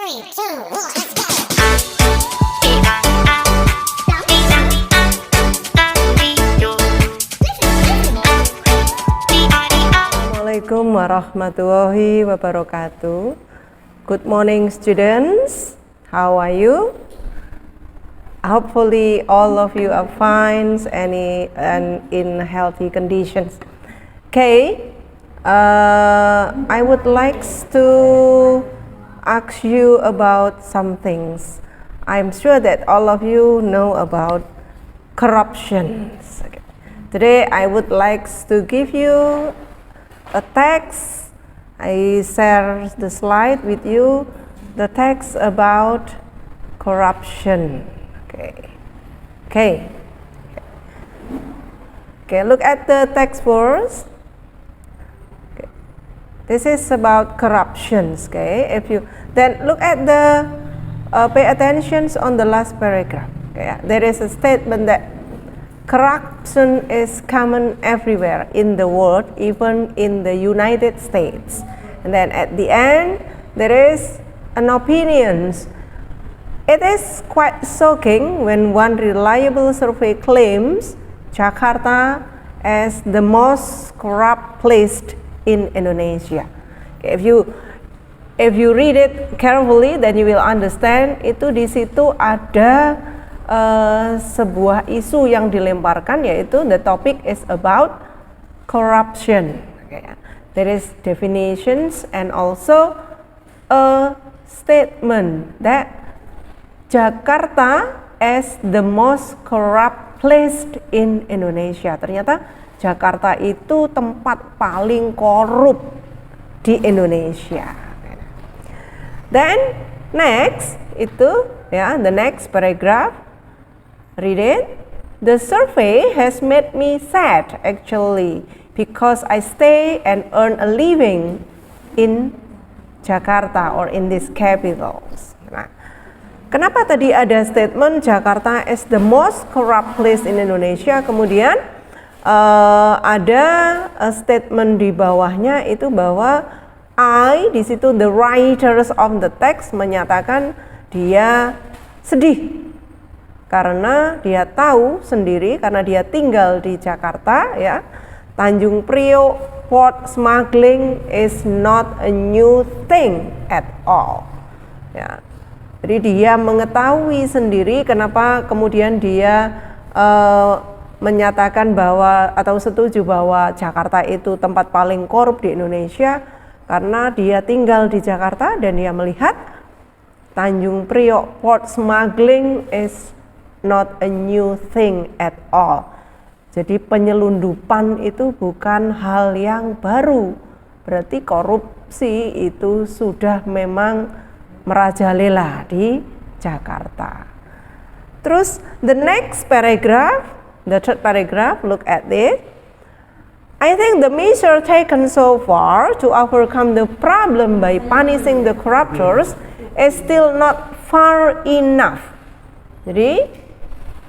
3, 2, 1, let's go. Assalamualaikum warahmatullahi wabarakatuh. Good morning, students. How are you? Hopefully all of you are fine and in healthy conditions. Okay, I would like to ask you about some things. I'm sure that all of you know about corruption. Okay. Today I would like to give you a text. I share the slide with you, the text about corruption. Okay, look at the text first. Okay. This is about corruptions. Okay, if you then look at the pay attention on the last paragraph. Okay, there is a statement that corruption is common everywhere in the world, even in the United States. And then at the end, there is an opinion. It is quite shocking when one reliable survey claims Jakarta as the most corrupt place in Indonesia. Okay, if you read it carefully, then you will understand itu di situ ada sebuah isu yang dilemparkan, yaitu the topic is about corruption. Okay. There is definitions and also a statement that Jakarta as the most corrupt place in Indonesia. Ternyata Jakarta itu tempat paling korup di Indonesia. Then next itu the next paragraph. Read it. The survey has made me sad actually because I stay and earn a living in Jakarta or in these capitals. Nah, kenapa tadi ada statement Jakarta as the most corrupt place in Indonesia, kemudian ada statement di bawahnya itu bahwa di situ the writers of the text menyatakan dia sedih karena dia tahu sendiri, karena dia tinggal di Jakarta, ya, Tanjung Priok port smuggling is not a new thing at all. Ya. Jadi dia mengetahui sendiri kenapa kemudian dia menyatakan bahwa atau setuju bahwa Jakarta itu tempat paling korup di Indonesia, karena dia tinggal di Jakarta dan dia melihat Tanjung Priok port smuggling is not a new thing at all. Jadi penyelundupan itu bukan hal yang baru. Berarti korupsi itu sudah memang merajalela di Jakarta. Terus the next paragraph, the third paragraph, look at this. I think the measure taken so far to overcome the problem by punishing the corruptors is still not far enough. Jadi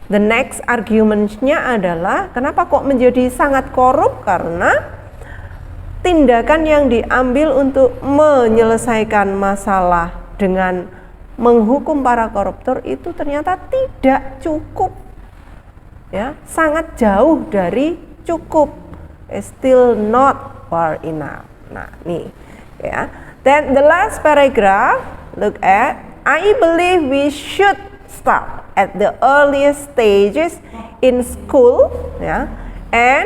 the next argument-nya adalah kenapa kok menjadi sangat korup, karena tindakan yang diambil untuk menyelesaikan masalah dengan menghukum para koruptor itu ternyata tidak cukup, ya, sangat jauh dari cukup, still not far enough. Nah, nih, ya. Then the last paragraph, look at, I believe we should start at the earliest stages in school, yeah, and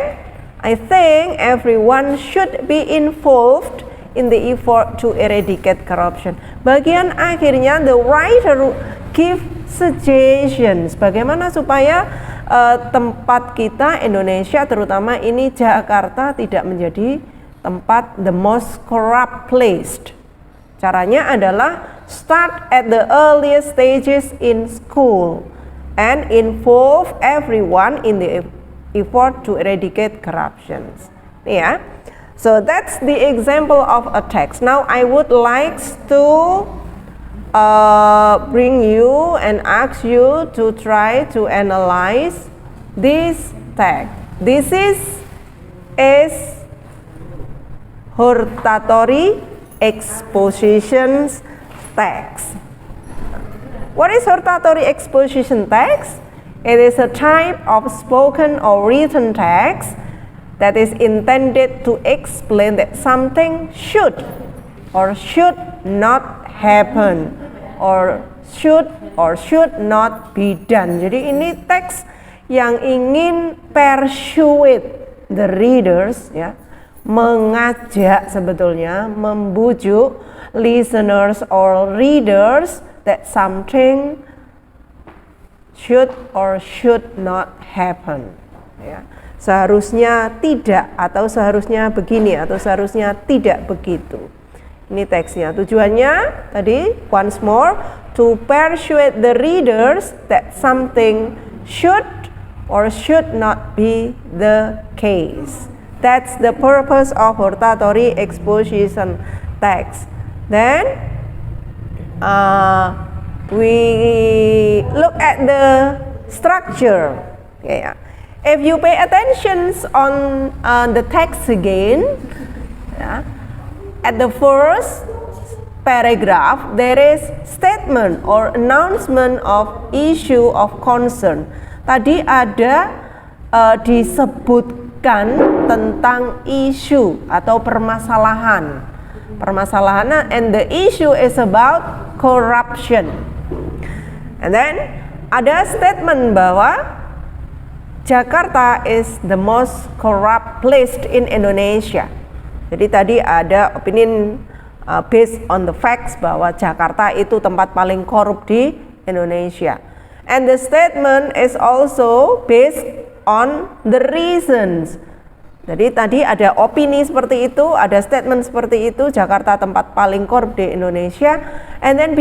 I think everyone should be involved in the effort to eradicate corruption. Bagian akhirnya the writer give suggestions bagaimana supaya tempat kita Indonesia, terutama ini Jakarta, tidak menjadi tempat the most corrupt place. Caranya adalah start at the earliest stages in school and involve everyone in the effort to eradicate corruptions. Yeah. So that's the example of a text. Now I would like to bring you and ask you to try to analyze this text. This is hortatory expositions text. What is hortatory exposition text? It is a type of spoken or written text that is intended to explain that something should or should not happen or should not be done. Jadi ini teks yang ingin persuade the readers, ya, mengajak sebetulnya, membujuk listeners or readers that something should or should not happen, ya. Seharusnya tidak, atau seharusnya begini, atau seharusnya tidak begitu. Ini teksnya. Tujuannya tadi once more to persuade the readers that something should or should not be the case. That's the purpose of hortatory exposition text. Then we look at the structure. Yeah. If you pay attention on the text again, yeah, at the first paragraph there is statement or announcement of issue of concern. Tadi ada disebutkan tentang isu atau permasalahan, and the issue is about corruption. And then ada statement bahwa Jakarta is the most corrupt place in Indonesia. Jadi tadi ada opinion based on the facts bahwa Jakarta itu tempat paling korup di Indonesia. And the statement is also based on the reasons. Jadi tadi ada opini seperti itu, ada statement seperti itu, Jakarta tempat paling korup di Indonesia. And then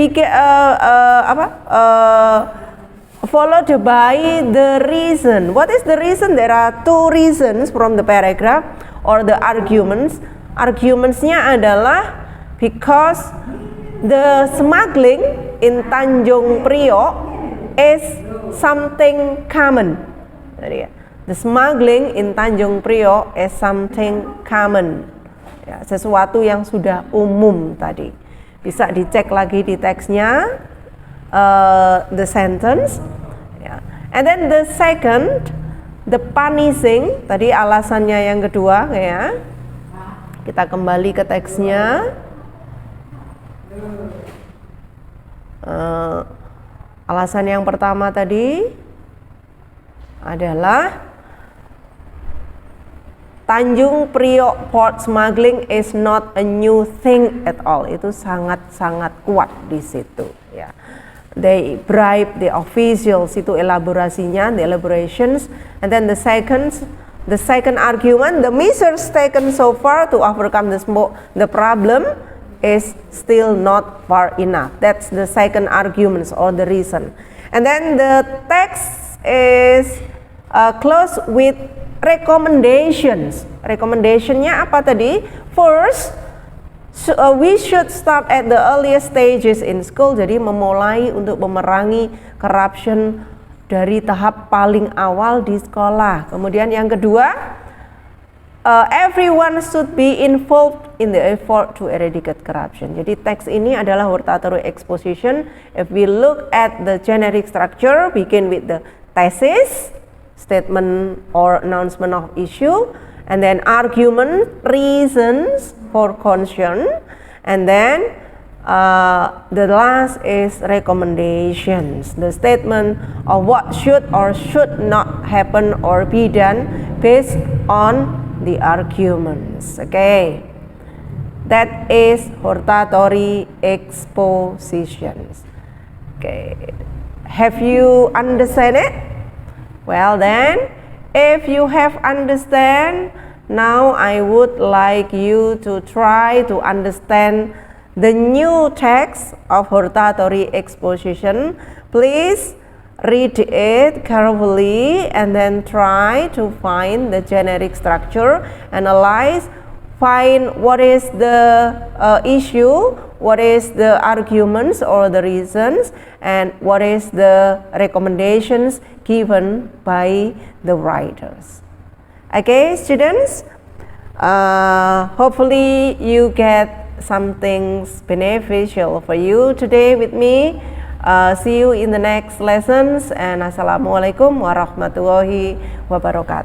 followed by the reason. What is the reason? There are two reasons from the paragraph or the arguments. Argumentsnya adalah because the smuggling in Tanjung Priok is something common. The smuggling in Tanjung Priok is something common. Ya, sesuatu yang sudah umum tadi. Bisa dicek lagi di teksnya. The sentence, yeah. And then the second, the punishing. Tadi alasannya yang kedua, ya. Kita kembali ke teksnya. Alasan yang pertama tadi adalah Tanjung Priok port smuggling is not a new thing at all. Itu sangat-sangat kuat di situ, ya. They bribe the officials, itu elaborasinya, the elaborations. And then the second argument, the measures taken so far to overcome the problem is still not far enough. That's the second argument or the reason. And then the text is close with recommendations. Recommendationnya apa tadi? First, we should start at the earliest stages in school. Jadi memulai untuk memerangi corruption dari tahap paling awal di sekolah. Kemudian yang kedua, everyone should be involved in the effort to eradicate corruption. Jadi teks ini adalah hortatory exposition. If we look at the generic structure, begin with the thesis, statement or announcement of issue, and then argument, reasons for concern, and then the last is recommendations, the statement of what should or should not happen or be done based on the arguments. Okay, that is hortatory expositions. Okay, have you understand it? Well then, if you have understand, now I would like you to try to understand the new text of hortatory exposition. Please read it carefully and then try to find the generic structure, analyze, find what is the issue, what is the arguments or the reasons, and what is the recommendations given by the writers. Okay, students, hopefully you get something beneficial for you today with me. See you in the next lessons, and assalamualaikum warahmatullahi wabarakatuh.